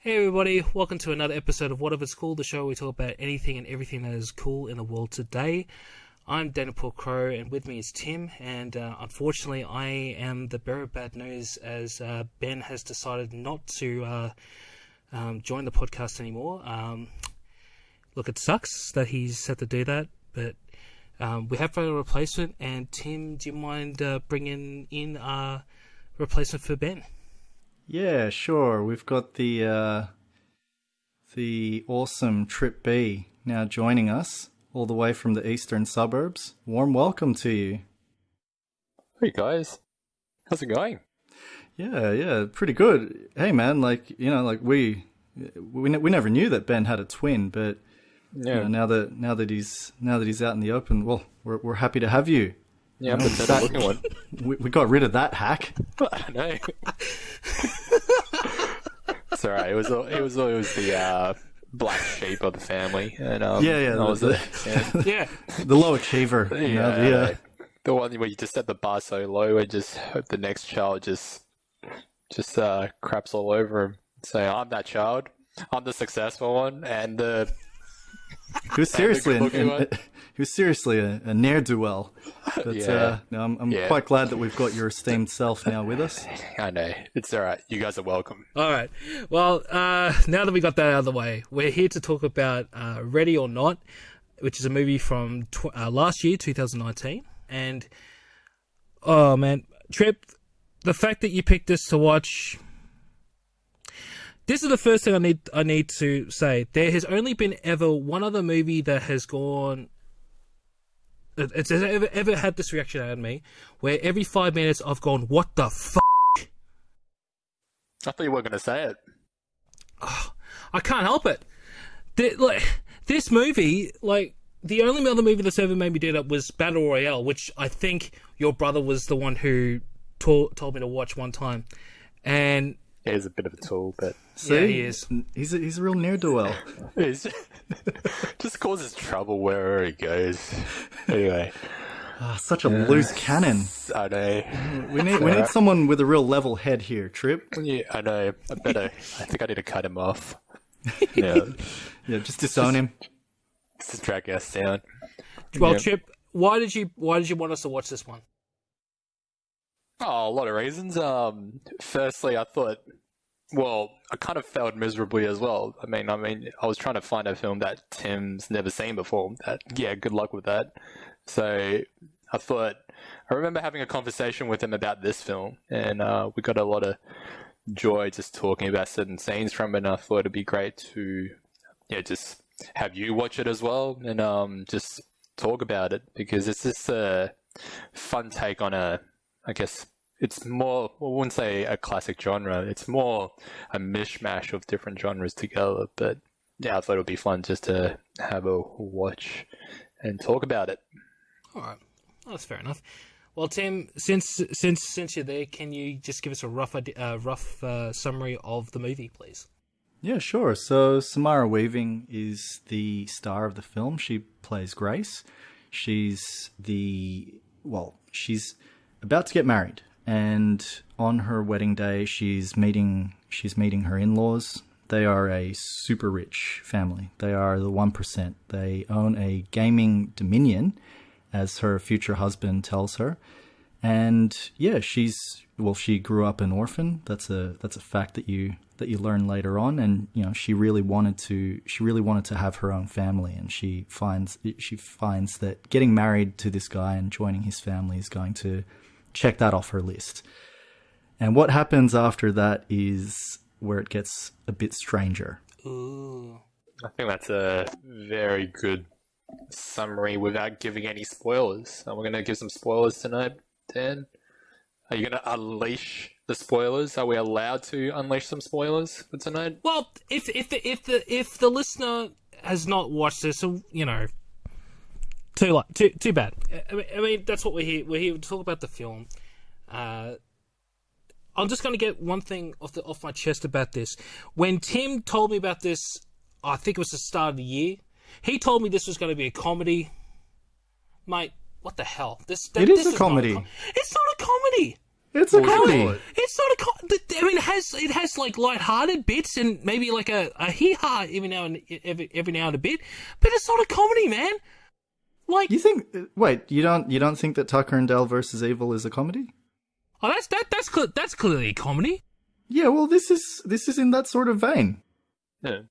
Hey everybody, welcome to another episode of Whatever's Cool, the show where we talk about anything and everything that is cool in the world today. I'm Daniel Paul Crow, and with me is Tim, and unfortunately I am the bearer of bad news as Ben has decided not to join the podcast anymore. Look, it sucks that he's had to do that, but we have found a replacement, and Tim, do you mind bringing in a replacement for Ben? Yeah, sure. We've got the awesome Trip B now joining us all the way from the eastern suburbs. Warm welcome to you. Hey guys, how's it going? Yeah, pretty good. Hey man, we never knew that Ben had a twin, but Yeah, now that he's out in the open, well, we're happy to have you. yeah, I'm the better looking one. We got rid of that hack. I know. It's alright. It was always the black sheep of the family, and Yeah, that was it. Yeah. The low achiever. The one where you just set the bar so low and just hope the next child just craps all over him. Say, I'm that child. I'm the successful one, and the He was seriously good-looking one. he was seriously a ne'er-do-well. But Yeah. no, I'm Yeah. quite glad that we've got your esteemed self now with us. I know it's alright. You guys are welcome. Alright, well, now that we got that out of the way, we're here to talk about Ready or Not, which is a movie from last year, 2019. And, oh man, Trip, the fact that you picked this to watch... This is the first thing I need to say. There has only been ever one other movie that has gone... It's ever had this reaction out of me, where every 5 minutes I've gone, what the f***? I thought you weren't going to say it. Oh, I can't help it. This movie, the only other movie that's ever made me do that was Battle Royale, which I think your brother was the one who told me to watch one time. And... Yeah, he's a bit of a tool, but... See, yeah, he is. He's a real ne'er-do-well. He's just causes trouble wherever he goes. Anyway, Such a loose cannon. I know. We need someone with a real level head here, Trip. Yeah, I know. I think I need to cut him off. Yeah, Yeah, just disown him. just drag us down. Well, Yeah. Chip, why did you want us to watch this one? Oh, a lot of reasons. Firstly, I thought, well, I kind of failed miserably as well. I mean, I was trying to find a film that Tim's never seen before. Good luck with that. So I remember having a conversation with him about this film, and we got a lot of joy just talking about certain scenes from it. And I thought it'd be great to, just have you watch it as well, and just talk about it, because it's just a fun take on I guess it's more, I wouldn't say a classic genre, it's more a mishmash of different genres together. But yeah, I thought it would be fun just to have a watch and talk about it. All right, well, that's fair enough. Well, Tim, since you're there, can you just give us a rough summary of the movie, please? Yeah, sure. So Samara Weaving is the star of the film. She plays Grace. She's about to get married, and on her wedding day, she's meeting her in-laws. They are a super rich family. They are the 1%. They own a gaming dominion, as her future husband tells her. And yeah, she grew up an orphan. That's a fact that you learn later on. And she really wanted to have her own family, and she finds that getting married to this guy and joining his family is going to check that off her list. And what happens after that is where it gets a bit stranger. Ooh. I think that's a very good summary without giving any spoilers. We're going to give some spoilers tonight, Dan. Are you going to unleash the spoilers? Are we allowed to unleash some spoilers for tonight? Well, if the listener has not watched this, too bad. I mean, that's what we're here. We're here to talk about the film. I'm just going to get one thing off my chest about this. When Tim told me about this, I think it was the start of the year, he told me this was going to be a comedy. Mate, what the hell? It is a comedy. It's not a comedy. It's a comedy. It's not I mean, it has like light-hearted bits and maybe like a hee-ha every now and a bit, but it's not a comedy, man. Like, you think? Wait, you don't think that Tucker and Dale versus Evil is a comedy? Oh, that's clearly a comedy. Yeah, well, this is in that sort of vein. Yeah.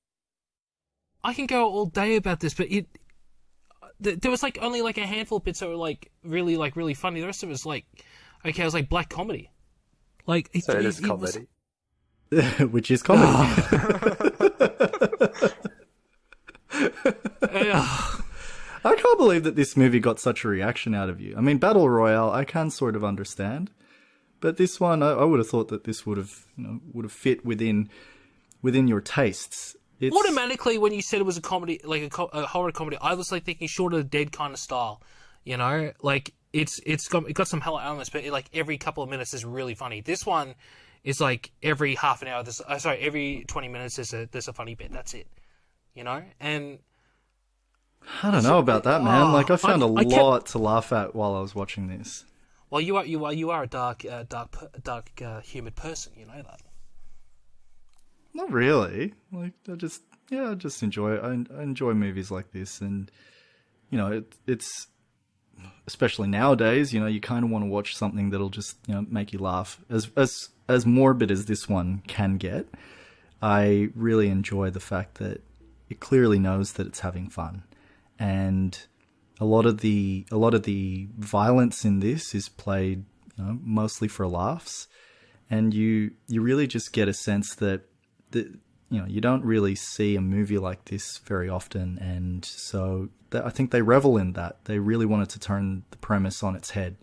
I can go all day about this, but there was like only like a handful of bits that were like really funny. The rest of it was like, okay, it was like black comedy. Like, it is comedy. Which is comedy. I can't believe that this movie got such a reaction out of you. I mean, Battle Royale, I can sort of understand. But this one, I would have thought that this would have fit within your tastes. Automatically, when you said it was a comedy, like a horror comedy, I was like thinking Shaun of the Dead kind of style. You know, like it got some hella elements, but like every couple of minutes is really funny. This one is like every half an hour. Every 20 minutes there's a funny bit. That's it. You know, and I don't know about that, man. Like I found a lot to laugh at while I was watching this. Well, you are a dark humoured person. You know that. Not really. Like I just enjoy it. I enjoy movies like this, and you know, it's especially nowadays. You know, you kind of want to watch something that'll just make you laugh. As morbid as this one can get, I really enjoy the fact that it clearly knows that it's having fun, and a lot of the violence in this is played mostly for laughs, and you really just get a sense that you don't really see a movie like this very often, and so I think they revel in that. They really wanted to turn the premise on its head.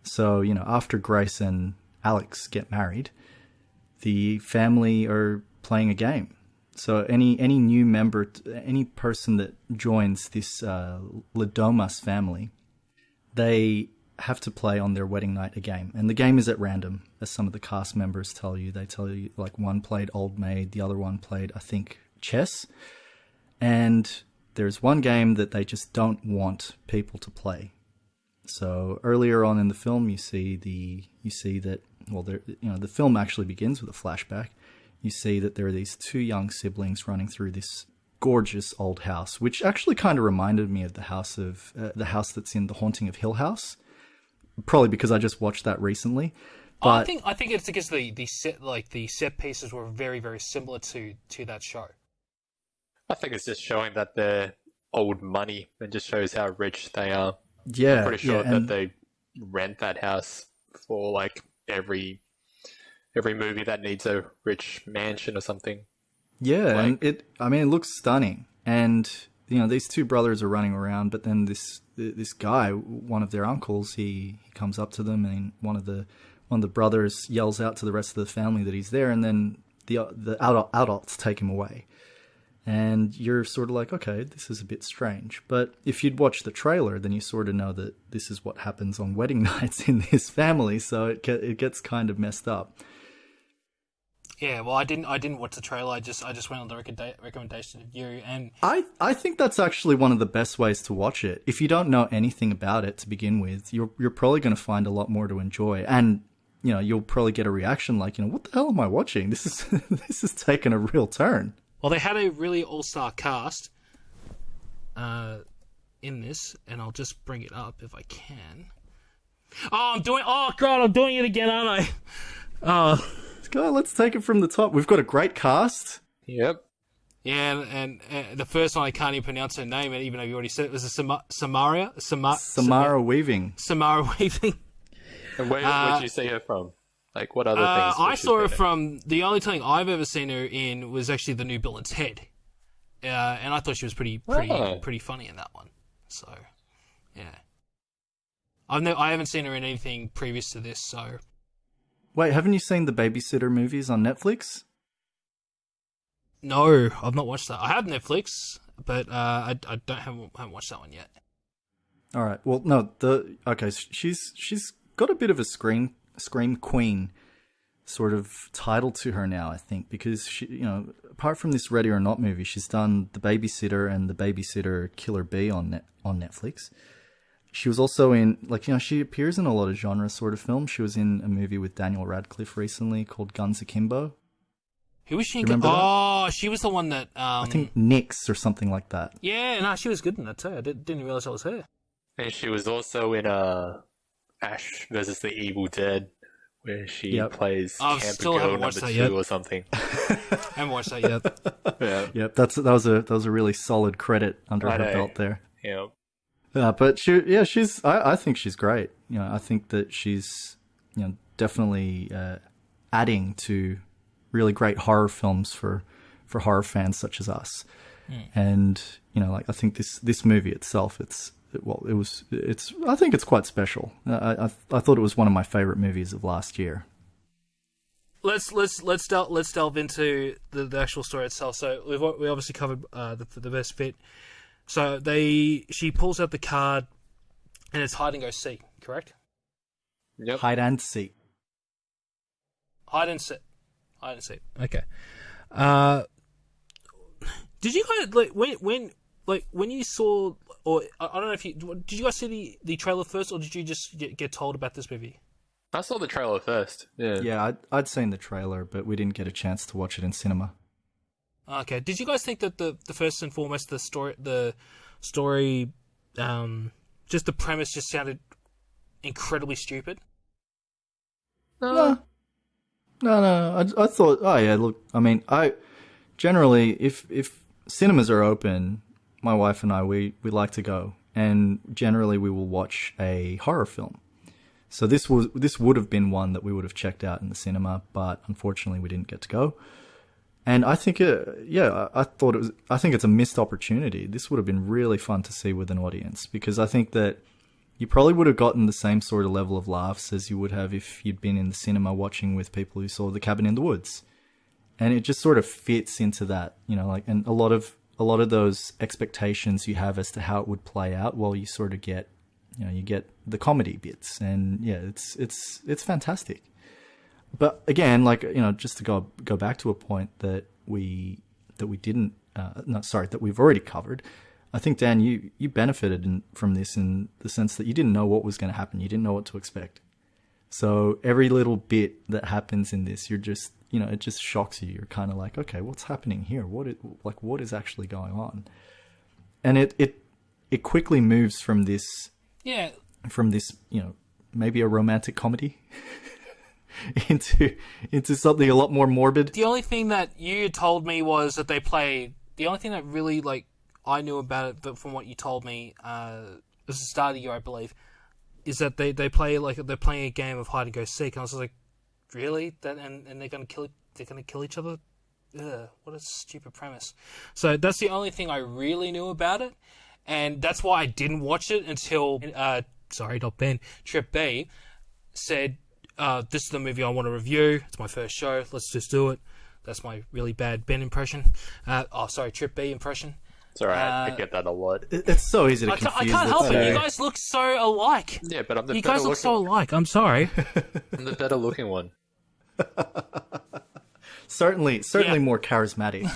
So after Grace and Alex get married, the family are playing a game. So any new member, any person that joins this Ladomas family, they have to play on their wedding night a game. And the game is at random, as some of the cast members tell you. They tell you, like, one played Old Maid, the other one played, I think, chess. And there's one game that they just don't want people to play. So earlier on in the film, you see that the film actually begins with a flashback. You see that there are these two young siblings running through this gorgeous old house, which actually kind of reminded me of the house that's in The Haunting of Hill House. Probably because I just watched that recently. But I think it's because the set pieces were very, very similar to that show. I think it's just showing that they're old money and just shows how rich they are. Yeah, I'm pretty sure that they rent that house for like every movie that needs a rich mansion or something. Yeah, and it looks stunning. And these two brothers are running around, but then this guy, one of their uncles, he comes up to them, and one of the brothers yells out to the rest of the family that he's there, and then the adults take him away. And you're sort of like, okay, this is a bit strange. But if you'd watch the trailer, then you sort of know that this is what happens on wedding nights in this family, so it gets kind of messed up. Yeah, well, I didn't watch the trailer. I just went on the recommendation of you, and I think that's actually one of the best ways to watch it. If you don't know anything about it to begin with, you're probably going to find a lot more to enjoy, and you'll probably get a reaction like, what the hell am I watching? This is taking a real turn. Well, they had a really all-star cast in this, and I'll just bring it up if I can. Oh God, I'm doing it again, aren't I? Go, let's take it from the top. We've got a great cast. Yep. Yeah, and the first one I can't even pronounce her name, even though you already said it, was Samara Weaving. Samara Weaving. And where did you see her from? Like, what other things? I saw her from, the only thing I've ever seen her in was actually The New Bill and Ted. And I thought she was pretty funny in that one. So, yeah. I haven't seen her in anything previous to this, so... Wait, haven't you seen the Babysitter movies on Netflix? No, I've not watched that. I have Netflix, but I haven't watched that one yet. All right. Well, no. She's got a bit of a scream queen sort of title to her now, I think, because she, apart from this Ready or Not movie, she's done The Babysitter and The Babysitter Killer Bee on Netflix. She was also in, like, she appears in a lot of genre sort of films. She was in a movie with Daniel Radcliffe recently called Guns Akimbo. Who was she? Remember that? She was the one that. I think Nyx or something like that. Yeah, no, she was good in that too. I didn't realize that was her. And she was also in Ash versus the Evil Dead, where she plays Camper Girl number 2 or something. Haven't watched that yet. Yeah. Yep, that was a really solid credit under her belt there. Yeah. But I think she's great. I think that she's definitely adding to really great horror films for horror fans such as us. And I think this movie itself, I think it's quite special. I thought it was one of my favorite movies of last year. Let's delve into the actual story itself. So we obviously covered the best bit. So she pulls out the card, and it's hide and go seek, correct? Yep. Hide and seek. Hide and seek. Okay. Did you guys when you saw, or I don't know if did you guys see the trailer first, or did you just get told about this movie? I saw the trailer first. Yeah. Yeah, I'd seen the trailer, but we didn't get a chance to watch it in cinema. Okay. Did you guys think that the first and foremost the story, just the premise just sounded incredibly stupid? No. I thought, oh yeah, look, I mean, generally, if cinemas are open, my wife and I, we like to go, and generally we will watch a horror film. So this would have been one that we would have checked out in the cinema, but unfortunately we didn't get to go. And I think, I think it's a missed opportunity. This would have been really fun to see with an audience, because I think that you probably would have gotten the same sort of level of laughs as you would have if you'd been in the cinema watching with people who saw The Cabin in the Woods. And it just sort of fits into that, and a lot of those expectations you have as to how it would play out, well, you sort of get, you get the comedy bits, and yeah, it's fantastic. But again, just to go back to a point that we've already covered. I think, Dan, you benefited from this in the sense that you didn't know what was going to happen. You didn't know what to expect. So every little bit that happens in this, you're just, it just shocks you. You're kind of like, okay, what's happening here? What is actually going on? And it quickly moves from this, maybe a romantic comedy into something a lot more morbid. The only thing that you told me was that the only thing that really, I knew about it, but from what you told me, it was the start of the year, I believe, is that they're playing a game of hide and go seek, and I was like, really? And they're gonna kill each other? Ugh, what a stupid premise. So that's the only thing I really knew about it, and that's why I didn't watch it until Trip B said, this is the movie I want to review. It's my first show. Let's just do it. That's my really bad Ben impression. Trip B impression. It's alright, I get that a lot. It's so easy to confuse. I can't help it. You guys look so alike. Yeah, but I'm the You better guys look looking so alike. I'm sorry. I'm the better looking one. certainly more charismatic.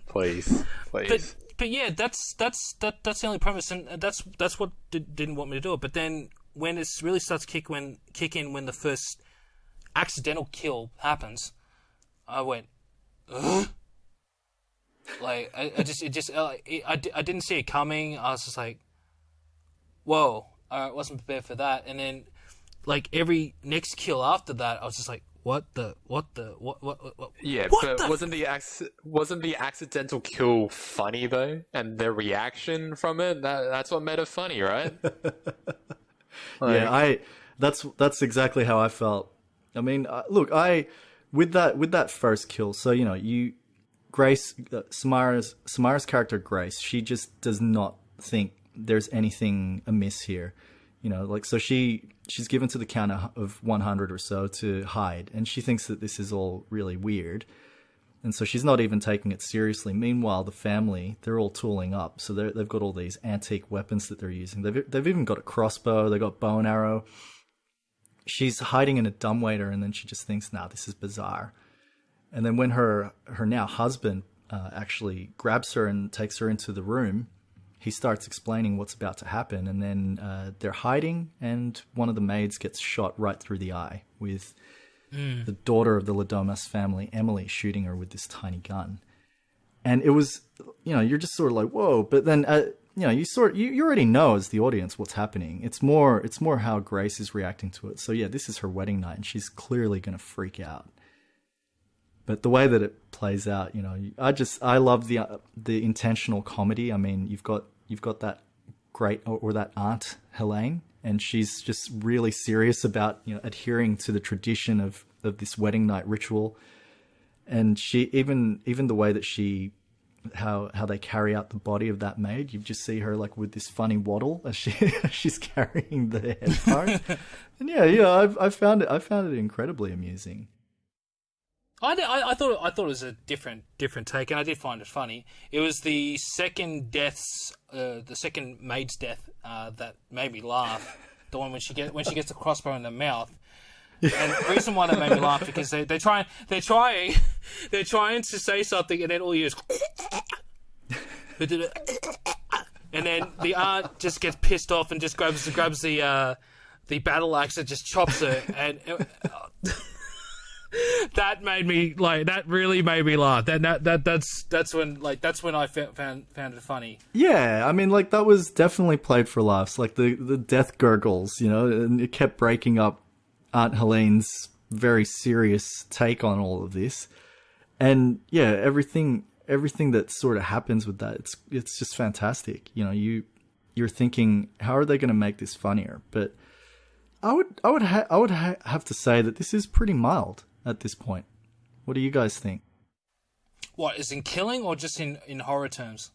Please. But yeah, that's the only premise, and that's what didn't want me to do it. But then when it really starts kick in when the first accidental kill happens, I went, ugh. I didn't see it coming. I was just like, whoa, I wasn't prepared for that. And then, every next kill after that, I was just like, what? Yeah, what but wasn't the accidental kill funny though? And the reaction from it, that's what made it funny, right? That's exactly how I felt. I mean, look, with that first kill, so Grace, Samara's character Grace, she just does not think there's anything amiss here. So she's given to the count of 100 or so to hide, and she thinks that this is all really weird. And so she's not even taking it seriously. Meanwhile, the family, they're all tooling up. So they've got all these antique weapons that they're using. They've even got a crossbow, they've got bow and arrow. She's hiding in a dumbwaiter, and then she just thinks, nah, this is bizarre. And then when her now husband actually grabs her and takes her into the room, he starts explaining what's about to happen, and then they're hiding, and one of the maids gets shot right through the eye with the daughter of the Ladomas family, Emily, shooting her with this tiny gun. And it was, you're just sort of like, whoa. But then, you already know as the audience what's happening. It's more how Grace is reacting to it. So yeah, this is her wedding night, and she's clearly going to freak out. But the way that it plays out, I love the intentional comedy. I mean, you've got that great or that aunt Helene, and she's just really serious about adhering to the tradition of this wedding night ritual. And she even the way that how they carry out the body of that maid, you just see her like with this funny waddle as she's carrying the head part. And I found it incredibly amusing. I thought it was a different take, and I did find it funny. It was the second maid's death that made me laugh. The one when she gets a crossbow in the mouth. And the reason why that made me laugh because they're trying to say something, and then all you hear is and then the aunt just gets pissed off and just grabs the battle axe and just chops her, and that really made me laugh. That's when I found it funny. Yeah, I mean, like, that was definitely played for laughs. Like the death gurgles, and it kept breaking up Aunt Helene's very serious take on all of this. And yeah, everything that sort of happens with that, it's just fantastic. You're thinking, how are they going to make this funnier? But I would have to say that this is pretty mild at this point. What do you guys think? What, is in killing or just in horror terms?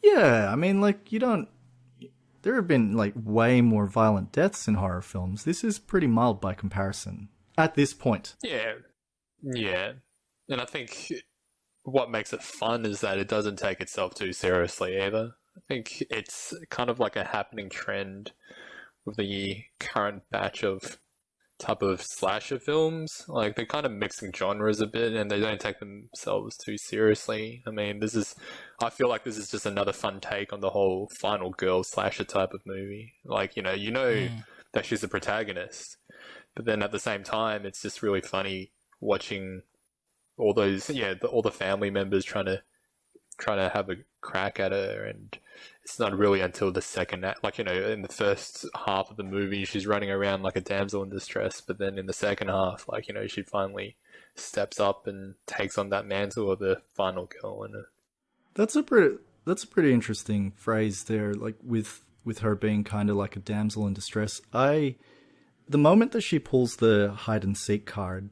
Yeah, I mean, like, there have been like way more violent deaths in horror films. This is pretty mild by comparison at this point. Yeah. And I think what makes it fun is that it doesn't take itself too seriously either. I think it's kind of like a happening trend with the current batch of type of slasher films. Like, they're kind of mixing genres a bit, and they don't take themselves too seriously. I mean, I feel like this is just another fun take on the whole final girl slasher type of movie. Like, that she's the protagonist, but then at the same time, it's just really funny watching all those, all the family members trying to have a crack at her, and it's not really until the second act, like, in the first half of the movie, she's running around like a damsel in distress, but then in the second half, like, she finally steps up and takes on that mantle of the final girl. And that's a pretty interesting phrase there, like with her being kind of like a damsel in distress. The moment that she pulls the hide and seek card,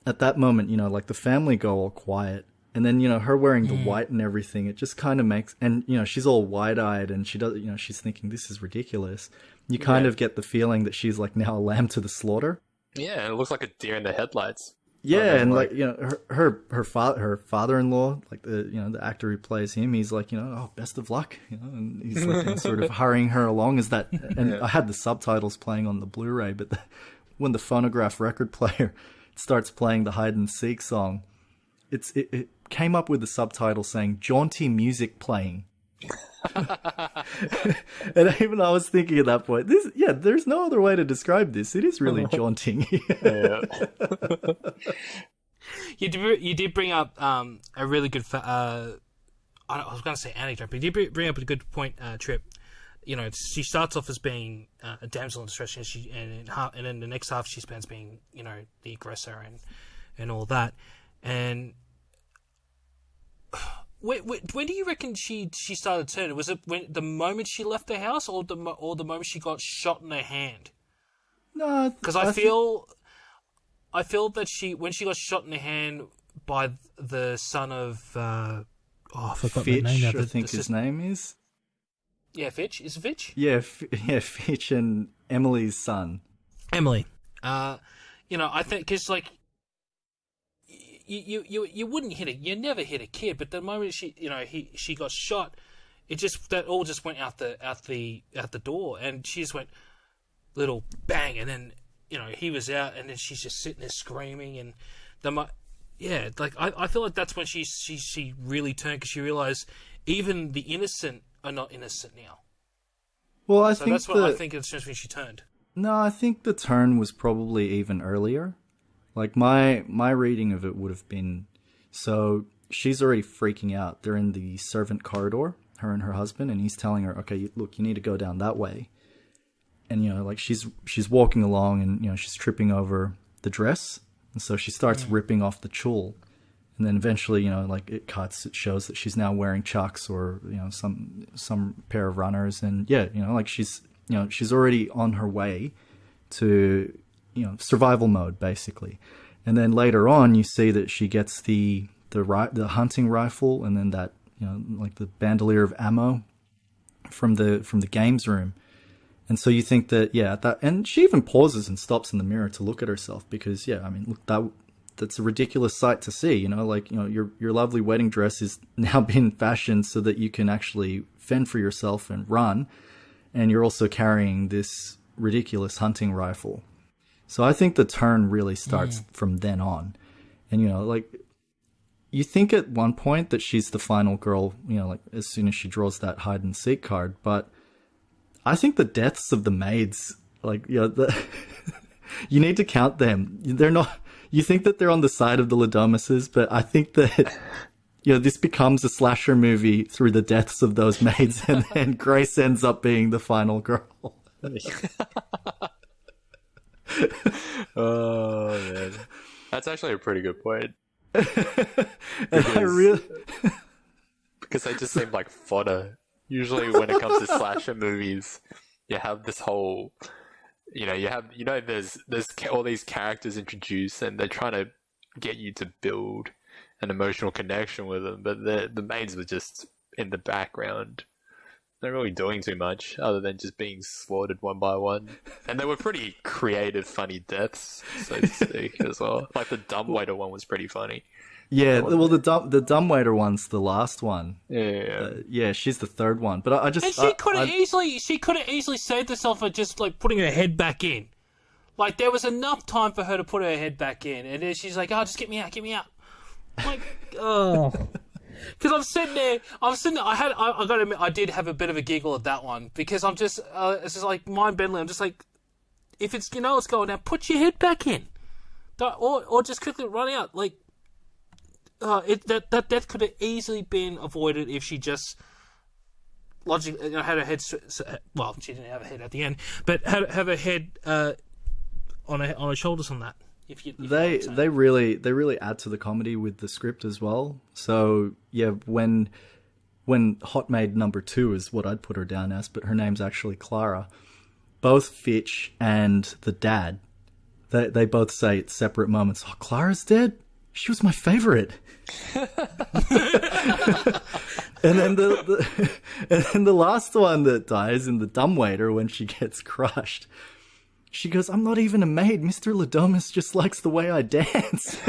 at that moment, like the family go all quiet. And then, her wearing the white and everything, it just kind of makes, and, she's all wide-eyed and she does, she's thinking, this is ridiculous. You kind of get the feeling that she's like now a lamb to the slaughter. Yeah, it looks like a deer in the headlights. Yeah, and like, her father-in-law, like the actor who plays him, he's like, oh, best of luck, and he's like sort of hurrying her along as that, and I had the subtitles playing on the Blu-ray, but when the phonograph record player starts playing the hide and seek song, it came up with the subtitle saying jaunty music playing. And even I was thinking at that point, there's no other way to describe this. It is really jaunting. You did bring up a really good I was going to say anecdote, but you did bring up a good point, Trip. She starts off as being a damsel in distress, and in the next half she spends being the aggressor and all that. And when do you reckon she started turning? Was it the moment she left the house, or the moment she got shot in her hand? No, because I feel that when she got shot in the hand by the son of I forgot Fitch, the name now. I think his name is. Yeah, Fitch. Is it Fitch? Yeah, Fitch and Emily's son. Emily. I think because like. You wouldn't hit you never hit a kid, but the moment she got shot, that all just went out the door, and she just went little bang, and then he was out, and then she's just sitting there screaming, and I feel like that's when she really turned, because she realized even the innocent are not innocent now. Well, I So think that's what I think it's just when she turned. No, I think the turn was probably even earlier. Like my reading of it would have been, so she's already freaking out. They're in the servant corridor, her and her husband, and he's telling her, okay, look, you need to go down that way. And, like she's walking along and, she's tripping over the dress. And so she starts ripping off the tulle. And then eventually, like it cuts, it shows that she's now wearing chucks or, some pair of runners. And yeah, like she's already on her way to, survival mode basically. And then later on, you see that she gets the hunting rifle and then that, like the bandolier of ammo from the games room. And so you think that, and she even pauses and stops in the mirror to look at herself because, look, that's a ridiculous sight to see, your lovely wedding dress is now been fashioned so that you can actually fend for yourself and run. And you're also carrying this ridiculous hunting rifle. So I think the turn really starts from then on. And, like, you think at one point that she's the final girl, like as soon as she draws that hide and seek card. But I think the deaths of the maids, like, you need to count them. They're not, you think that they're on the side of the Ladomises, but I think that, this becomes a slasher movie through the deaths of those maids, and then Grace ends up being the final girl. Oh, man. That's actually a pretty good point. Because they just seem like fodder. Usually when it comes to slasher movies, you have this whole, there's all these characters introduced and they're trying to get you to build an emotional connection with them, but the maids were just in the background. They're really doing too much other than just being slaughtered one by one. And they were pretty creative, funny deaths, so to speak, as well. Like the dumbwaiter one was pretty funny. Yeah, well, the dumbwaiter one's the last one. Yeah, she's the third one. But I just... And she could have easily saved herself by just, like, putting her head back in. Like, there was enough time for her to put her head back in. And then she's like, oh, just get me out. Like, oh... Because I'm sitting there, I gotta admit, I did have a bit of a giggle at that one, because I'm just, it's just like, mind-bending, I'm just like, if it's, it's going down, put your head back in. Or just quickly run out, like, that death could have easily been avoided if she just, logically, had her head, well, she didn't have a head at the end, but have her head, on her shoulders on that. They really add to the comedy with the script as well. So yeah, when Hot Maid number 2 is what I'd put her down as, but her name's actually Clara. Both Fitch and the dad, they both say at separate moments, "Oh, Clara's dead? She was my favorite." And then the last one that dies in the dumbwaiter when she gets crushed. She goes, "I'm not even a maid. Mr. Ladomis just likes the way I dance."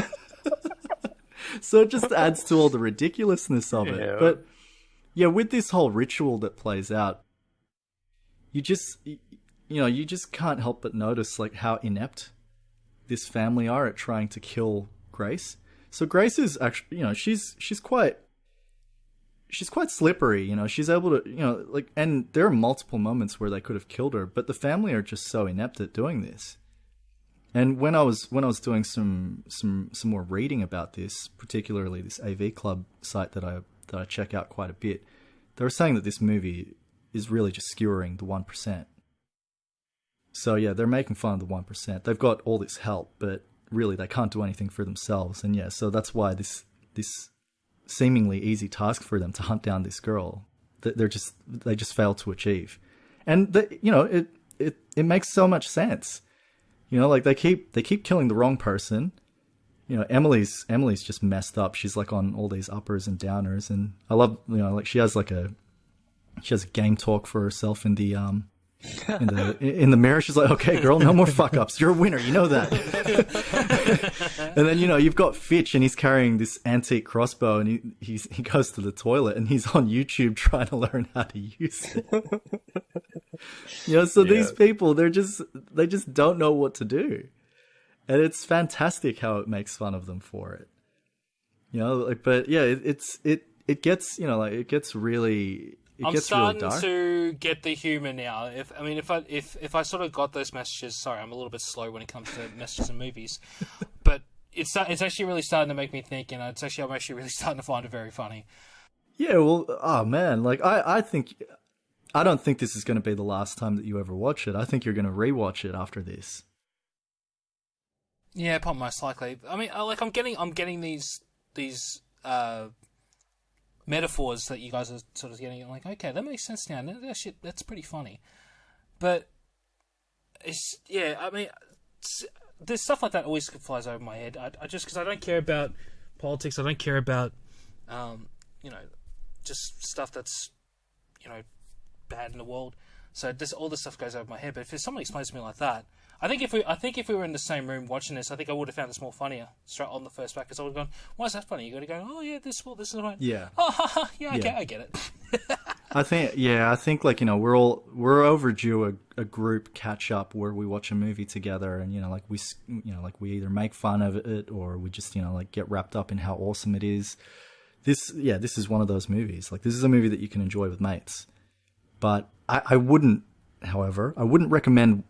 So it just adds to all the ridiculousness of it. Yeah. But yeah, with this whole ritual that plays out, you just can't help but notice like how inept this family are at trying to kill Grace. So Grace is actually, she's quite slippery, she's able to, and there are multiple moments where they could have killed her, but the family are just so inept at doing this. And when I was doing some more reading about this, particularly this AV Club site that I check out quite a bit, they were saying that this movie is really just skewering the 1%. So yeah, they're making fun of the 1%. They've got all this help, but really they can't do anything for themselves. And yeah, so that's why this seemingly easy task for them to hunt down this girl, they just fail to achieve. And it makes so much sense. Like they keep killing the wrong person. Emily's just messed up. She's like on all these uppers and downers, and I love, like she has a game talk for herself in the mirror. She's like, "Okay, girl, no more fuck ups. You're a winner. You know that." And then you've got Fitch, and he's carrying this antique crossbow, and he goes to the toilet, and he's on YouTube trying to learn how to use it. So these people, they just don't know what to do, and it's fantastic how it makes fun of them for it. But yeah, it gets it gets really it I'm gets really starting dark. to get the humor now. If I sort of got those messages, sorry, I'm a little bit slow when it comes to messages in movies, but it's actually really starting to make me think, I'm actually really starting to find it very funny. Yeah, well, oh man, like I don't think this is going to be the last time that you ever watch it. I think you're going to rewatch it after this. Yeah, probably most likely. I mean, I'm getting these metaphors that you guys are sort of getting. I'm like, okay, that makes sense now. That's pretty funny. But there's stuff like that always flies over my head. I just because I don't care about politics. I don't care about just stuff that's bad in the world. So all this stuff goes over my head. But if someone explains to me like that, I think if we were in the same room watching this, I think I would have found this more funnier straight on the first back because I would have gone, "Why is that funny?" You got to go, "Oh yeah, this is right." Yeah. Oh, yeah, I get it. I think like we're overdue a group catch up where we watch a movie together and we either make fun of it or we just like get wrapped up in how awesome it is. This is one of those movies. Like this is a movie that you can enjoy with mates. But I wouldn't recommend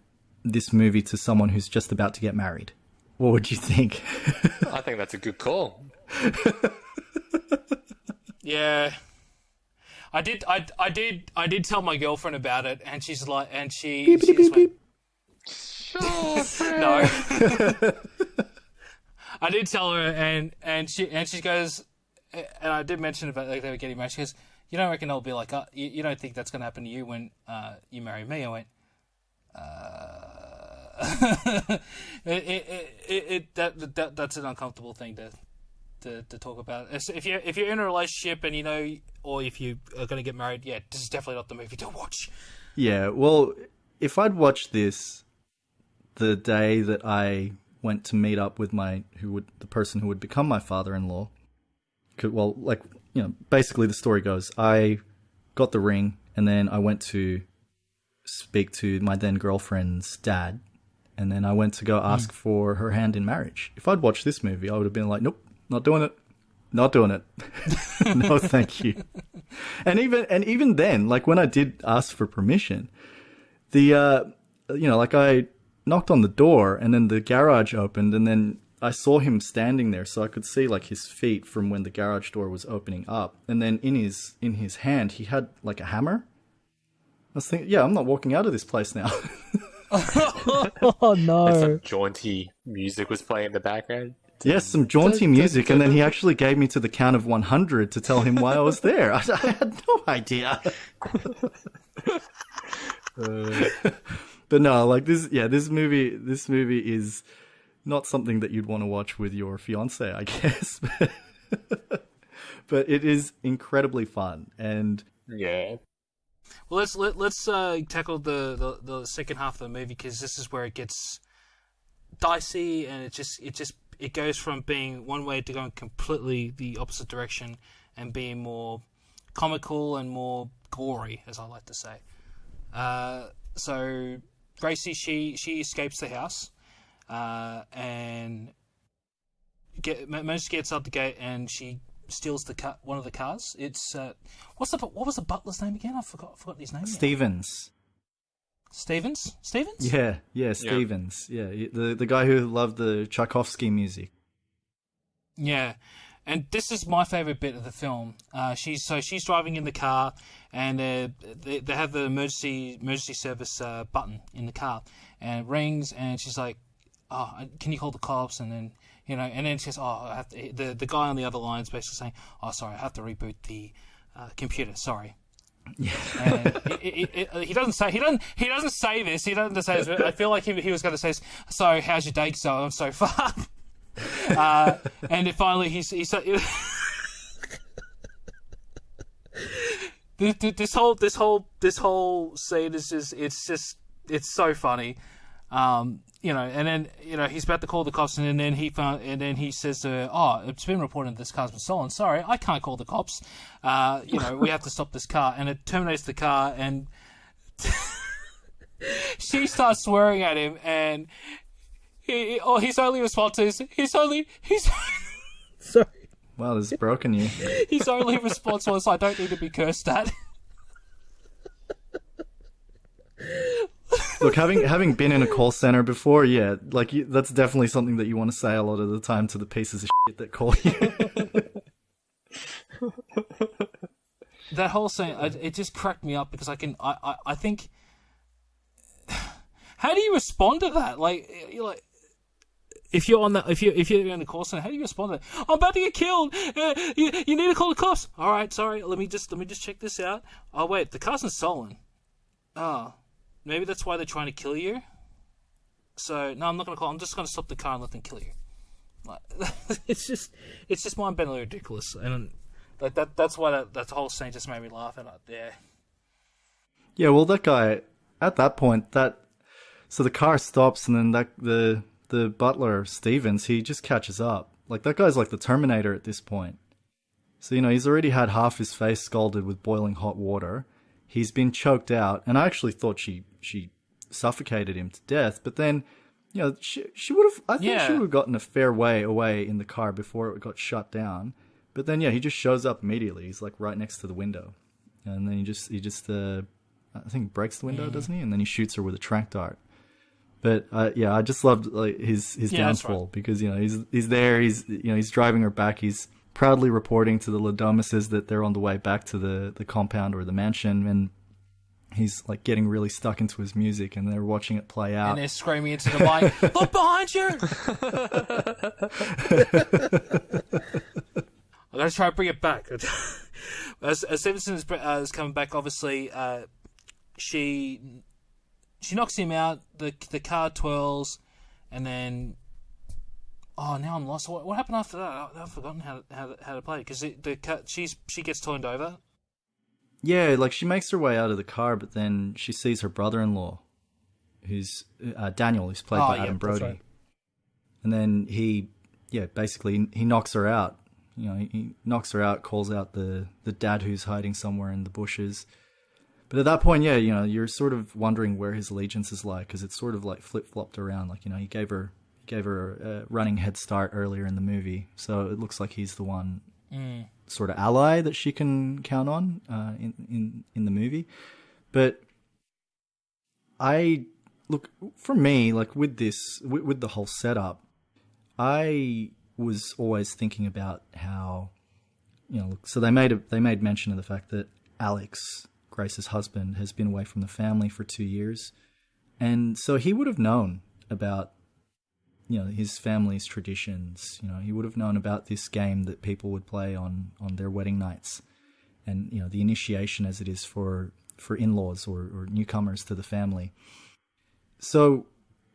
this movie to someone who's just about to get married. What would you think? I think that's a good call. Yeah. I did tell my girlfriend about it, and she's like, and she just went, no. I did tell her, and she goes, and I did mention about like they were getting married. She goes, "You don't reckon it'll be like you don't think that's going to happen to you when you marry me?" I went, that's an uncomfortable thing to talk about. If you're in a relationship and or if you are going to get married, yeah, this is definitely not the movie to watch. Yeah, well, if I'd watched this the day that I went to meet up with the person who would become my father-in-law, basically the story goes, I got the ring and then I went to speak to my then girlfriend's dad, and then I went to go ask for her hand in marriage. If I'd watched this movie, I would have been like, nope, not doing it. Not doing it. No, thank you. And even then, like when I did ask for permission, I knocked on the door and then the garage opened and then I saw him standing there, so I could see like his feet from when the garage door was opening up. And then in his hand, he had like a hammer. I was thinking, yeah, I'm not walking out of this place now. Oh no! And some jaunty music was playing in the background. Yes, some jaunty music, and then he actually gave me to the count of 100 to tell him why I was there. I had no idea. But no, like this movie is not something that you'd want to watch with your fiance, I guess. But it is incredibly fun, and yeah. Well, let's tackle the second half of the movie because this is where it gets dicey, and it goes from being one way to going completely the opposite direction and being more comical and more gory, as I like to say. So Gracie, she escapes the house and manages to get outside the gate, and she steals one of the cars. It's what was the butler's name again? I forgot his name. Stevens. Stevens? Yeah, Stevens. Yeah, the guy who loved the Tchaikovsky music. Yeah, and this is my favorite bit of the film. She's driving in the car, and they have the emergency service button in the car, and it rings, and she's like, "Oh, can you call the cops?" And then and then she says, "Oh, I have to." The guy on the other line is basically saying, "Oh, sorry, I have to reboot the computer. Sorry." Yeah. And he doesn't say this. He doesn't say this. But I feel like he was going to say, "So, how's your day going so far?" And then finally he's this whole scene is it's so funny. And then he's about to call the cops, and then he says to her, "Oh, it's been reported this car's been stolen. Sorry, I can't call the cops. We have to stop this car." And it terminates the car, and she starts swearing at him, and his only response is he's Sorry. Wow, this has broken you. His only response was, "I don't need to be cursed at." Look, having been in a call center before, yeah, like that's definitely something that you want to say a lot of the time to the pieces of shit that call you. That whole scene, it just cracked me up because I think, how do you respond to that? Like, you're like, if you're in the call center, how do you respond to that? I'm about to get killed. You need to call the cops. All right, sorry. Let me just check this out. Oh wait, the car's stolen. Oh, maybe that's why they're trying to kill you. So no, I'm not gonna call. I'm just gonna stop the car and let them kill you. Like, it's just mind-bendingly ridiculous, and like that's why that whole scene just made me laugh. And yeah, well, that guy at that point, so the car stops, and then the butler Stevens, he just catches up. Like, that guy's like the Terminator at this point. So, he's already had half his face scalded with boiling hot water. He's been choked out, and I actually thought she suffocated him to death. But then, she would have. I think she would have gotten a fair way away in the car before it got shut down. But then, he just shows up immediately. He's like right next to the window, and then he just I think breaks the window, doesn't he? And then he shoots her with a track dart. But I just loved like his downfall, because he's there, he's driving her back, he's proudly reporting to the Ladomises that they're on the way back to the compound or the mansion, and he's like getting really stuck into his music, and they're watching it play out. And they're screaming into the mic, "Look behind you!" I'm gonna try to bring it back. As Stevenson is coming back, obviously, she knocks him out. The car twirls, and then now I'm lost. What happened after that? I've forgotten how to play it, because she gets turned over. Yeah, like she makes her way out of the car, but then she sees her brother-in-law, who's Daniel, who's played by Adam Brody, right. And then he basically knocks her out. He knocks her out, calls out the dad who's hiding somewhere in the bushes. But at that point, you're sort of wondering where his allegiances lie, because it's sort of like flip-flopped around. Like, he gave her a running head start earlier in the movie, so it looks like he's the one sort of ally that she can count on in the movie. But for me, like with the whole setup, I was always thinking about how, so they made mention of the fact that Alex, Grace's husband, has been away from the family for 2 years, and so he would have known about his family's traditions. He would have known about this game that people would play on their wedding nights, and the initiation, as it is for in-laws or newcomers to the family. So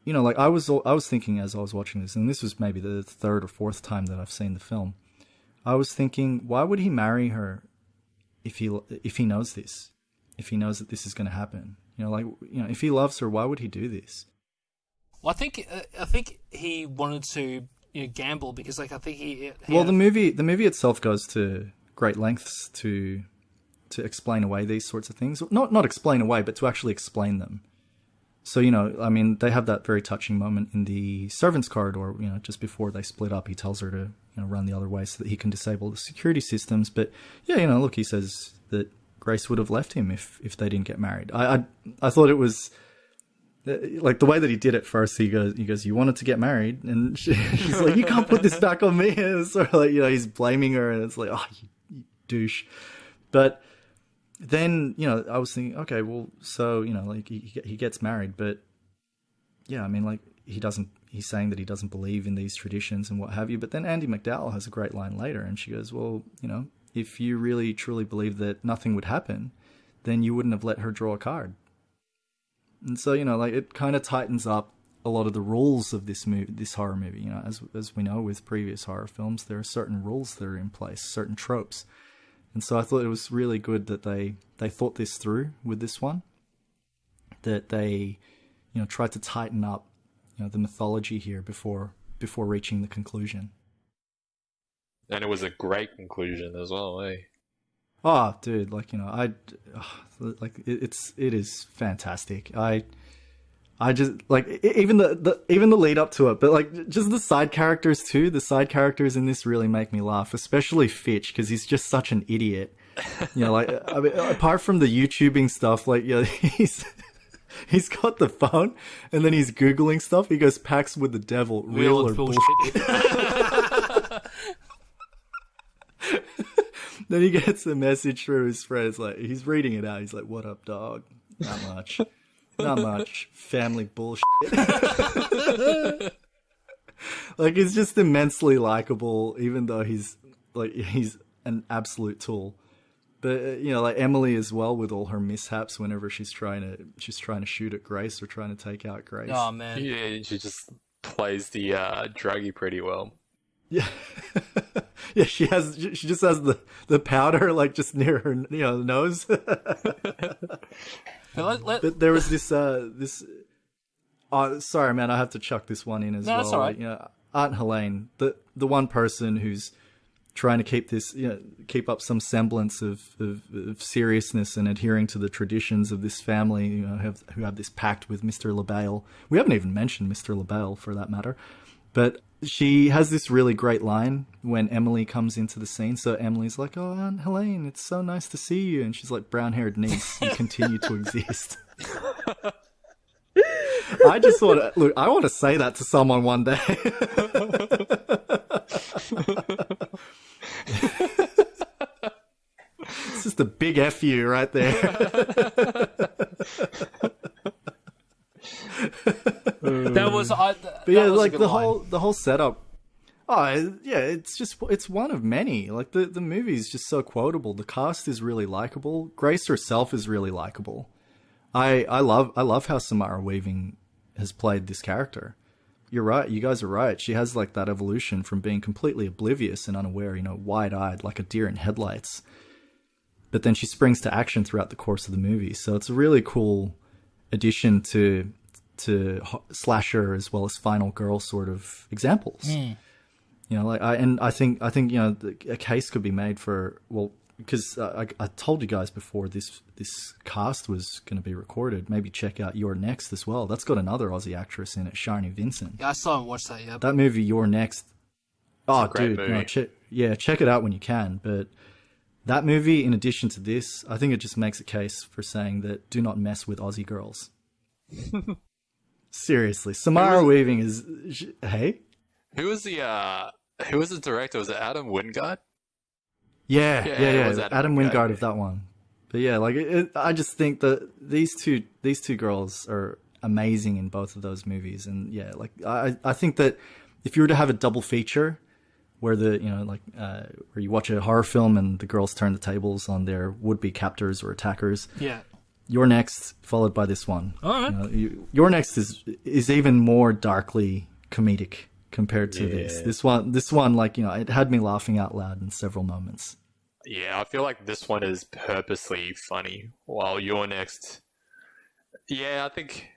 like I was thinking as I was watching this, and this was maybe the third or fourth time that I've seen the film, I was thinking, why would he marry her if he knows this? If he knows that this is going to happen, if he loves her, why would he do this? Well, I think he wanted to gamble, because like I think he well, the movie itself goes to great lengths to explain away these sorts of things. Not explain away, but to actually explain them. So they have that very touching moment in the servants' corridor. Just before they split up, he tells her to run the other way so that he can disable the security systems. But look, he says that Grace would have left him if they didn't get married. I thought it was like the way that he did it first. He goes, "You wanted to get married," and she's like, "You can't put this back on me." And it's sort of like he's blaming her, and it's like, "Oh, you douche." But then I was thinking, okay, well, so like he gets married, but like he's saying that he doesn't believe in these traditions and what have you. But then Andie MacDowell has a great line later, and she goes, well, if you really truly believe that nothing would happen, then you wouldn't have let her draw a card. And so, like it kind of tightens up a lot of the rules of this horror movie. As we know with previous horror films, there are certain rules that are in place, certain tropes. And so I thought it was really good that they thought this through with this one, that they, tried to tighten up, the mythology here before reaching the conclusion. And it was a great conclusion as well, eh? Oh, dude, it is fantastic. I just like even the lead up to it, but like just the side characters too. The side characters in this really make me laugh, especially Fitch, because he's just such an idiot. Apart from the YouTubing stuff, like he's he's got the phone, and then he's Googling stuff. He goes, "Pacts with the devil, real or bullshit?" Then he gets a message through his friend. It's like, he's reading it out. He's like, "What up, dog? Not much. Not much. Family bullshit." Like, he's just immensely likable, even though he's an absolute tool. But you know, like Emily as well, with all her mishaps whenever she's trying to shoot at Grace or trying to take out Grace. Oh man, Yeah, she just plays the druggie pretty well. Yeah. Yeah, she just has the powder like just near her, you know, nose. But there was this sorry man, I have to chuck this one in as well. That's all right. Like, you know, Aunt Helene, the one person who's trying to keep up some semblance of seriousness and adhering to the traditions of this family, you know, who have this pact with Mr. LaBelle. We haven't even mentioned Mr. LaBelle for that matter. But she has this really great line when Emily comes into the scene. So Emily's like, "Oh, Aunt Helene, it's so nice to see you." And she's like, "Brown-haired niece, you continue to exist." I just want to, look, I want to say that to someone one day. It's just a big F you right there. that was But yeah, was a like good the line. whole setup. Oh yeah, it's one of many. Like the movie is just so quotable. The cast is really likable. Grace herself is really likable. I love how Samara Weaving has played this character. You're right. You guys are right. She has like that evolution from being completely oblivious and unaware, you know, wide-eyed like a deer in headlights. But then she springs to action throughout the course of the movie. So it's a really cool addition to slasher as well as final girl sort of examples. You know, like I think you know, a case could be made for, well, because I told you guys before this cast was going to be recorded. Maybe check out You're Next as well. That's got another Aussie actress in it, Sharni Vincent. Yeah, I still haven't watched that yet. That movie, You're Next. Oh, great dude, no, movie. check it out when you can. But that movie, in addition to this, I think it just makes a case for saying that do not mess with Aussie girls. Seriously, Samara Weaving is. Hey, Who was the director? Was it Adam Wingard? yeah. it was Adam Wingard, Wingard yeah. of that one. But yeah, like I just think that these two girls are amazing in both of those movies, and yeah, like I think that if you were to have a double feature where where you watch a horror film and the girls turn the tables on their would-be captors or attackers, Yeah. You're Next followed by this one. All right. Your Next is even more darkly comedic compared to this. This one, like, you know, it had me laughing out loud in several moments. Yeah, I feel like this one is purposely funny, while You're Next. Yeah, I think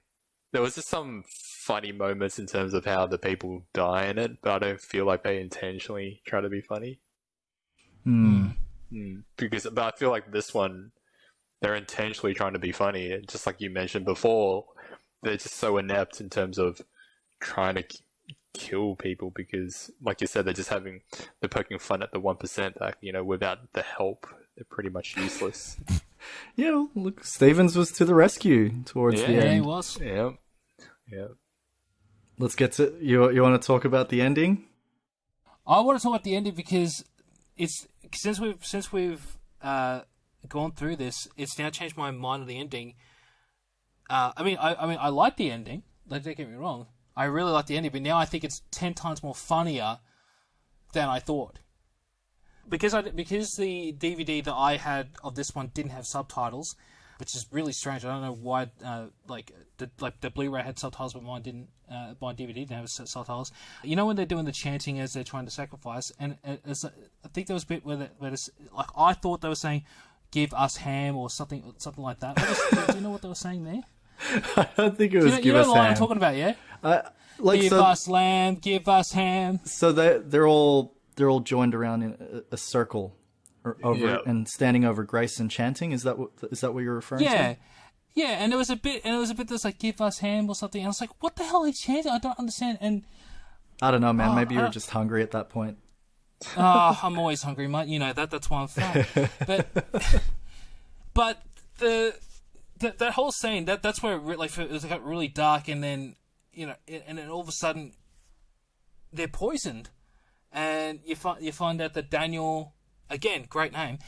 there was just some funny moments in terms of how the people die in it, but I don't feel like they intentionally try to be funny. But I feel like this one, they're intentionally trying to be funny. Just like you mentioned before, they're just so inept in terms of trying to kill people because, like you said, they're poking fun at the 1%. That, you know, without the help, they're pretty much useless. Yeah, look, Stevens was to the rescue towards the Yeah, he end. was. Yeah. Let's get to you. Want to talk about the ending? I want to talk about the ending because it's since we've gone through this, it's now changed my mind on the ending. I like the ending. Don't get me wrong. I really like the ending, but now I think it's 10 times more funnier than I thought. Because the DVD that I had of this one didn't have subtitles, which is really strange. I don't know why. The Blu-ray had subtitles, but mine didn't. My DVD didn't have subtitles. You know when they're doing the chanting as they're trying to sacrifice, and I think there was a bit where like I thought they were saying, "Give us ham" or something like that. Do you know what they were saying there? I don't think it was You know us the line ham. I'm talking about, yeah? Give so, us lamb, give us ham. So they're all joined around in a circle, and standing over Grace and chanting. Is that what you're referring to? Yeah, and there was a bit that's like give us ham or something. And I was like, what the hell are they chanting? I don't understand. And I don't know, man. Maybe you were just hungry at that point. I'm always hungry, mate. You know that. That's why I'm fat. But the that whole scene, that's where it got really dark, and then and then all of a sudden they're poisoned, and you find out that Daniel, again, great name,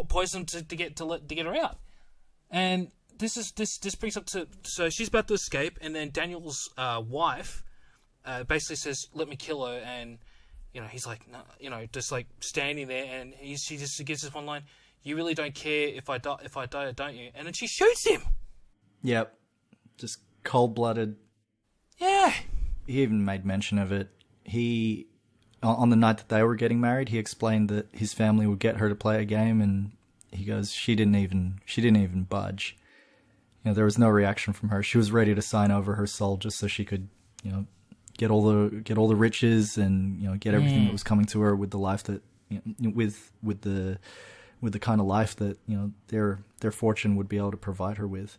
poisoned to get her out, and this brings up to, so she's about to escape, and then Daniel's wife basically says, "Let me kill her," and he's like, no, just like standing there, and she just gives this one line, "You really don't care if I die, don't you?" And then she shoots him. Yep, just cold-blooded. Yeah. He even made mention of it. He, on the night that they were getting married, he explained that his family would get her to play a game, and he goes, she didn't even budge. There was no reaction from her. She was ready to sign over her soul just so she could, get all the riches and get everything that was coming to her with the life that with the kind of life that their fortune would be able to provide her with.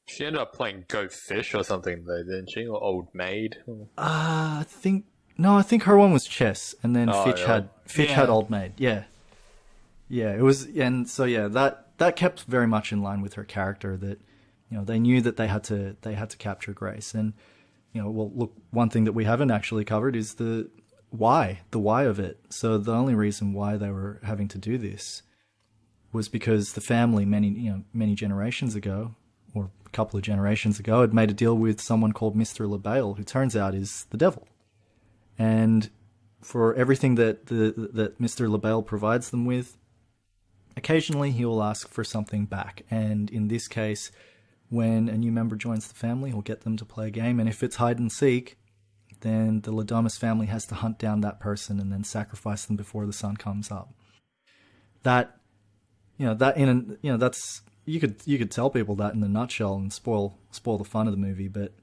She ended up playing Go Fish or something though, didn't she? Or Old Maid? I think her one was chess, and then Fitch had Old Maid. Yeah, it was, and so that kept very much in line with her character. That they knew that they had to capture Grace, and well, look, one thing that we haven't actually covered is the why of it. So the only reason why they were having to do this was because the family many generations ago, or a couple of generations ago, had made a deal with someone called Mr. LaBelle, who turns out is the devil. And for everything that Mr. LaBelle provides them with, occasionally he will ask for something back. And in this case, when a new member joins the family, he'll get them to play a game. And if it's hide and seek, then the Ladomas family has to hunt down that person and then sacrifice them before the sun comes up. That's, you could tell people that in a nutshell and spoil the fun of the movie, but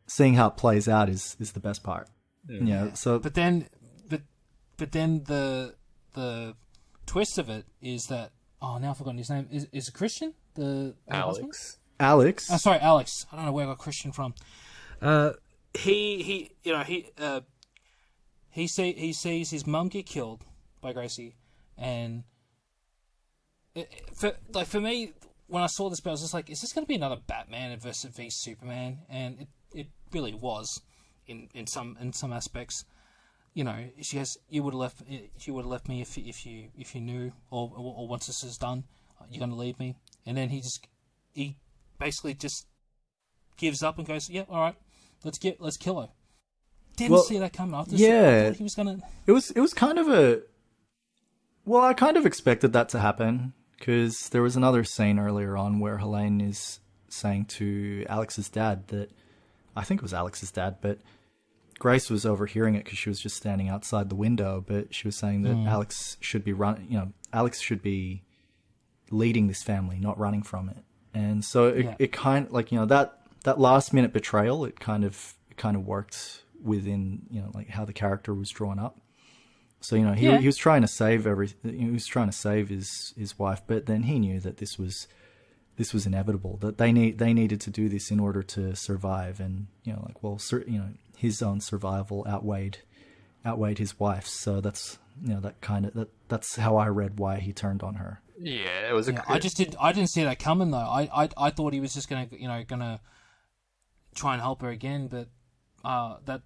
seeing how it plays out is the best part. Yeah. So but then the twist of it is that, now I've forgotten his name. Is it Christian? The Alex. Alex. Oh, sorry, Alex. I don't know where I got Christian from. He sees his mum get killed by Gracie, and for me, when I saw this, I was just like, is this going to be another Batman versus v Superman? And it really was in some aspects. She goes, you would have left me if you knew, or once this is done, you're going to leave me. And then he basically just gives up and goes, yeah, all right, let's kill her. Didn't see that coming. I thought he was gonna. It was kind of a. Well, I kind of expected that to happen, because there was another scene earlier on where Helene is saying to Alex's dad that, I think it was Alex's dad, but Grace was overhearing it because she was just standing outside the window. But she was saying that Alex should be Alex should be leading this family, not running from it. And so it kind of, like, that last minute betrayal, it kind of worked within, like how the character was drawn up. So, he was trying to save he was trying to save his wife, but then he knew that this was inevitable, that they needed to do this in order to survive. And, his own survival outweighed his wife's. So that's, that's how I read why he turned on her. Yeah, it was I didn't see that coming though. I thought he was just gonna try and help her again, but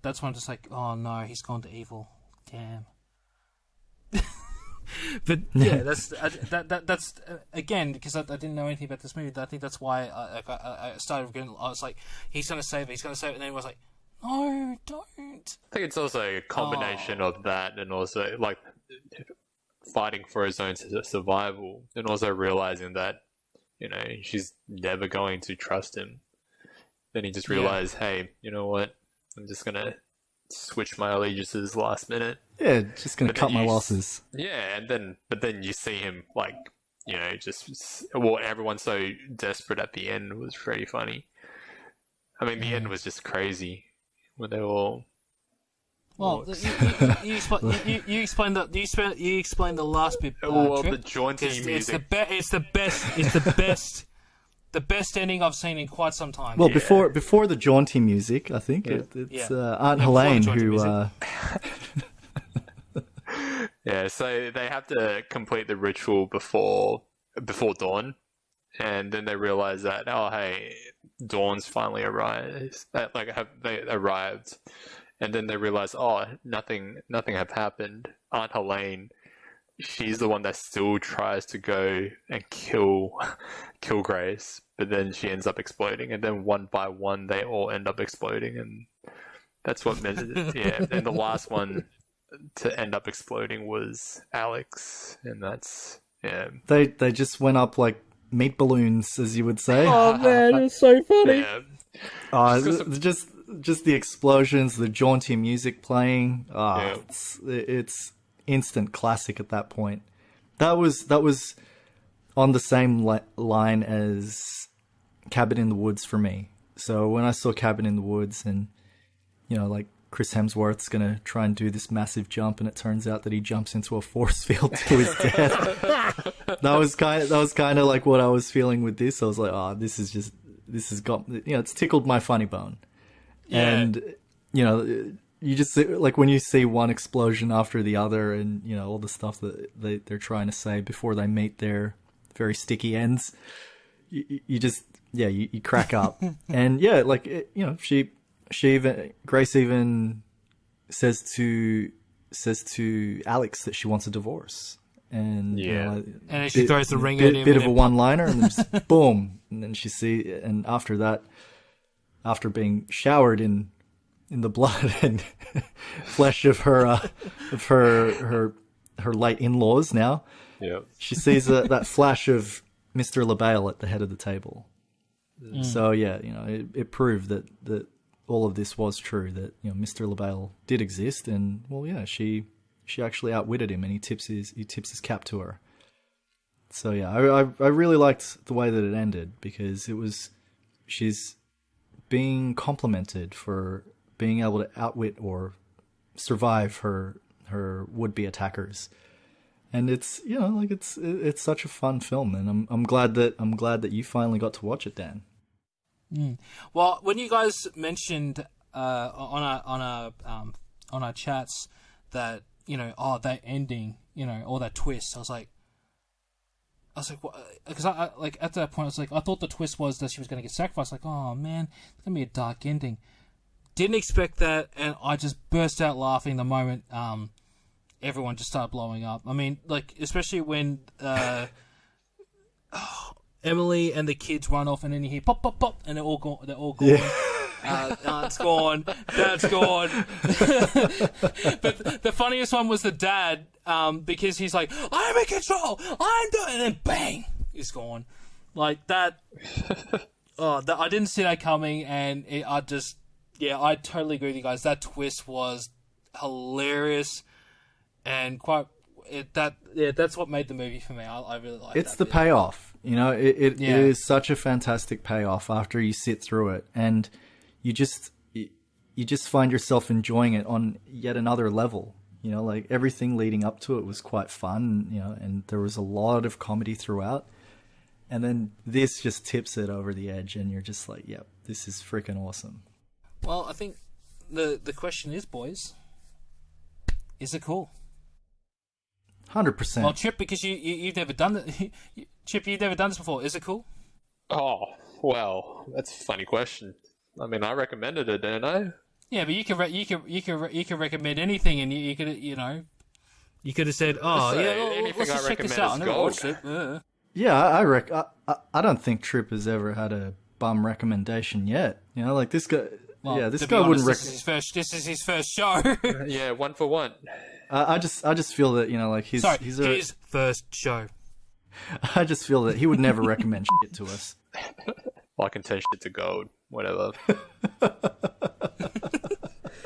that's when I'm just like, oh no, he's gone to evil. Damn. But yeah, that's again, because I didn't know anything about this movie. I think that's why I started getting. I was like, he's gonna save it, and then I was like, no, don't. I think it's also a combination of that, and also like fighting for his own survival, and also realizing that she's never going to trust him. Then he just realized, hey, you know what? I'm just gonna switch my allegiances last minute. Yeah, just gonna cut my losses. Yeah, but then you see him everyone's so desperate at the end. Was pretty funny. I mean, the end was just crazy when they all. Well, you explained the last bit. The jaunty music. It's the best. The best ending I've seen in quite some time. Well, before the jaunty music, I think it's Aunt Helene who. Yeah, so they have to complete the ritual before dawn, and then they realize that, oh hey, Dawn's finally arrived. They arrived, and then they realize, oh, nothing have happened. Aunt Helene, she's the one that still tries to go and kill Grace, but then she ends up exploding, and then one by one they all end up exploding, and that's what meant it. Yeah, and the last one to end up exploding was Alex, and that's They just went up like meat balloons, as you would say. Oh man, it's so funny. Yeah. Just the explosions, the jaunty music playing. Yeah. It's instant classic at that point. That was on the same line as Cabin in the Woods for me. So when I saw Cabin in the Woods, and like Chris Hemsworth's gonna try and do this massive jump, and it turns out that he jumps into a force field to his death. that was kind of like what I was feeling with this. I was like, oh, this has got, it's tickled my funny bone. Yeah. And you just like when you see one explosion after the other, and all the stuff that they're trying to say before they meet their very sticky ends, you just you crack up. And Grace even says to Alex that she wants a divorce, and and then she throws the ring at him. Bit of a one-liner, and then just boom, and then and after that, after being showered in the blood and flesh of her late in-laws, now she sees that flash of Mr. LaBelle at the head of the table. So it proved that all of this was true, that Mr. LaBelle did exist, and she actually outwitted him, and he tips his cap to her. So I really liked the way that it ended, because she's being complimented for being able to outwit or survive her would-be attackers. And it's it's such a fun film, and I'm glad that you finally got to watch it, Dan. Well, when you guys mentioned on our chats that that ending, or that twist, I was like, what? Because I like at that point I was like, I thought the twist was that she was going to get sacrificed. Like, oh man, it's gonna be a dark ending. Didn't expect that, and I just burst out laughing the moment everyone just started blowing up. I mean, like, especially when Emily and the kids run off, and then you hear pop, pop, pop, and they're all gone. Yeah. It's gone. Dad's gone. But the funniest one was the dad, because he's like, I'm in control. I'm doing, and then bang, he's gone. Like that. I didn't see that coming, and I totally agree with you guys. That twist was hilarious, and that's what made the movie for me. I really like it. It's the payoff. It is such a fantastic payoff after you sit through it, and you just find yourself enjoying it on yet another level. Like everything leading up to it was quite fun, and there was a lot of comedy throughout. And then this just tips it over the edge, and you're just like, yep, this is freaking awesome. Well, I think the question is, boys, is it cool? 100%. Well, Chip, because you've never done it. Chip, you've never done this before. Is it cool? Oh, well, that's a funny question. I mean, I recommended it, didn't I? Yeah, but you can recommend anything, and you could you could have said, let's just check this out. I never watched it. Yeah, I don't think Trip has ever had a bum recommendation yet. Like this guy. Well, this guy wouldn't. This is his first show. Yeah, 1 for 1. I just feel that like his first show. I just feel that he would never recommend shit to us. Well, I can turn shit to gold, whatever.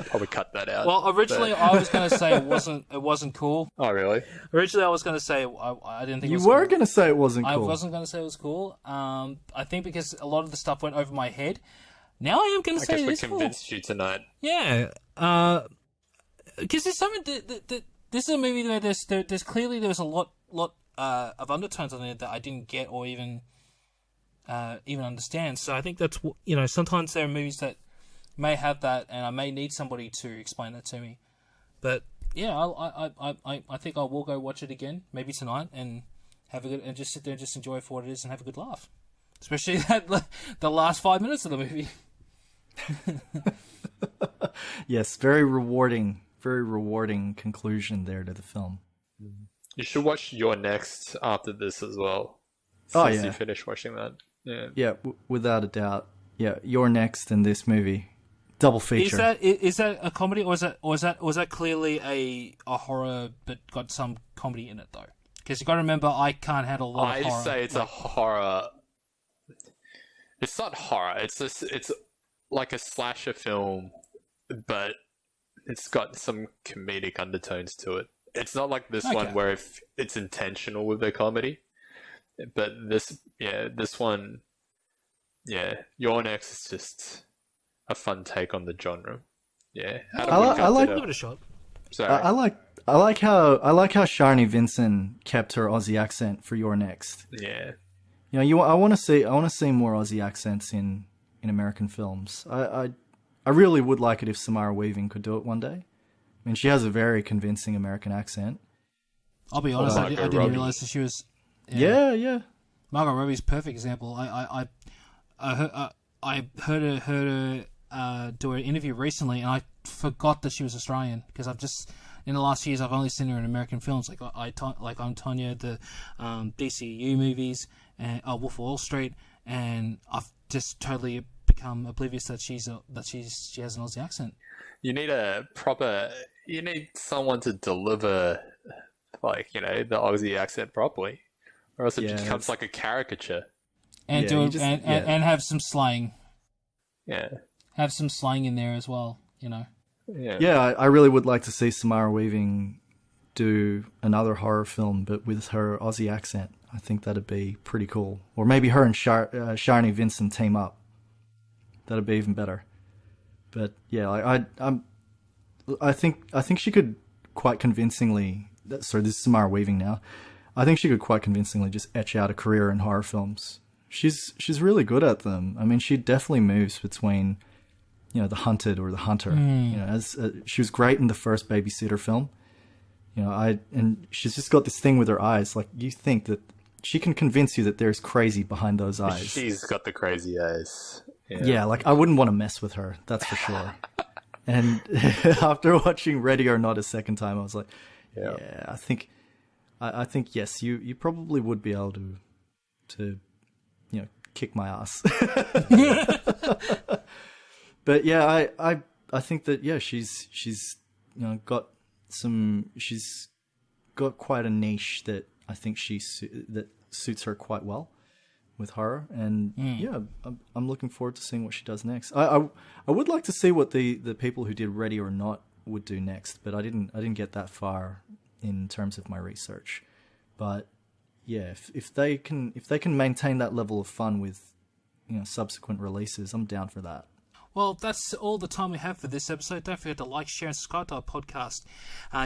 Probably cut that out. Well, originally I was going to say it wasn't cool. Oh, really? Originally I was going to say I didn't think you it was were cool. going to say it wasn't cool. I wasn't going to say it was cool. I think because a lot of the stuff went over my head. Now I am going to say it is cool. I guess we convinced you tonight. Yeah. Because there's something that this is a movie where there's clearly there was a lot of undertones on it that I didn't get or even understand. So I think that's sometimes there are movies that may have that, and I may need somebody to explain that to me. But yeah, I think I will go watch it again, maybe tonight, and have a good, and just sit there and just enjoy it for what it is and have a good laugh. especially the last 5 minutes of the movie. Yes, very rewarding conclusion there to the film. You should watch Your Next after this as well. Oh, Since yeah. you finished watching that. Yeah. Yeah, without a doubt. Yeah, You're Next in this movie. Double feature. Is that a comedy, or is that clearly a horror but got some comedy in it though? Because you got to remember, I can't handle a lot of horror. I'd say it's a horror. It's not horror. It's like a slasher film, but it's got some comedic undertones to it. It's not like this one where it's intentional with the comedy, but this one, Your Next is just a fun take on the genre. Yeah, I like Give it a shot. Sorry. I like how Sharni Vincent kept her Aussie accent for Your Next. Yeah. I want to see more Aussie accents in American films. I really would like it if Samara Weaving could do it one day. I mean, she has a very convincing American accent. I'll be honest, I didn't realize that she was. Yeah. Margot Robbie's a perfect example. I heard her do an interview recently, and I forgot that she was Australian because I've just in the last few years I've only seen her in American films like I'm Tonya, the DCU movies, and Wolf of Wall Street, and I've just totally become oblivious that she has an Aussie accent. You need someone to deliver, the Aussie accent properly, or else it becomes like a caricature. And and have some slang. Yeah. Have some slang in there as well, Yeah. Yeah, I really would like to see Samara Weaving do another horror film, but with her Aussie accent. I think that'd be pretty cool. Or maybe her and Sharni Vincent team up. That'd be even better. But yeah, I think she could quite convincingly. Sorry, this is Samara Weaving now. I think she could quite convincingly just etch out a career in horror films. She's really good at them. I mean, she definitely moves between, the hunted or the hunter. As she was great in the first Babysitter film. And she's just got this thing with her eyes. Like, you think that she can convince you that there's crazy behind those eyes. She's got the crazy eyes. Yeah, like I wouldn't want to mess with her. That's for sure. And after watching Ready or Not a second time, I was like, yeah, I think yes, you probably would be able to kick my ass. But yeah, I think that she's got quite a niche that I think that suits her quite well with horror, and I'm looking forward to seeing what she does next. I would like to see what the people who did Ready or Not would do next, but I didn't get that far in terms of my research. But yeah, if they can maintain that level of fun with subsequent releases, I'm down for that. Well, that's all the time we have for this episode. Don't forget to like, share, and subscribe to our podcast.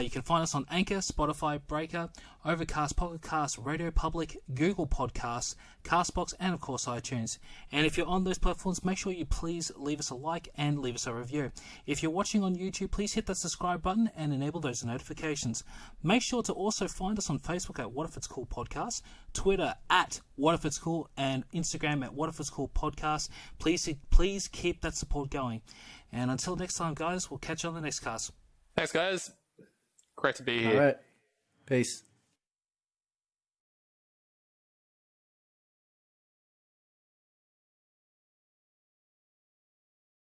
You can find us on Anchor, Spotify, Breaker, Overcast, Pocket Cast, RadioPublic, Google Podcasts, Castbox, and of course iTunes. And if you're on those platforms, make sure you please leave us a like and leave us a review. If you're watching on YouTube, please hit that subscribe button and enable those notifications. Make sure to also find us on Facebook at What If It's Cool Podcast, Twitter at What If It's Cool, and Instagram at What If It's Cool Podcast. Please keep that support going. And until next time, guys, we'll catch you on the next cast. Thanks, guys. Great to be here. All right. Peace.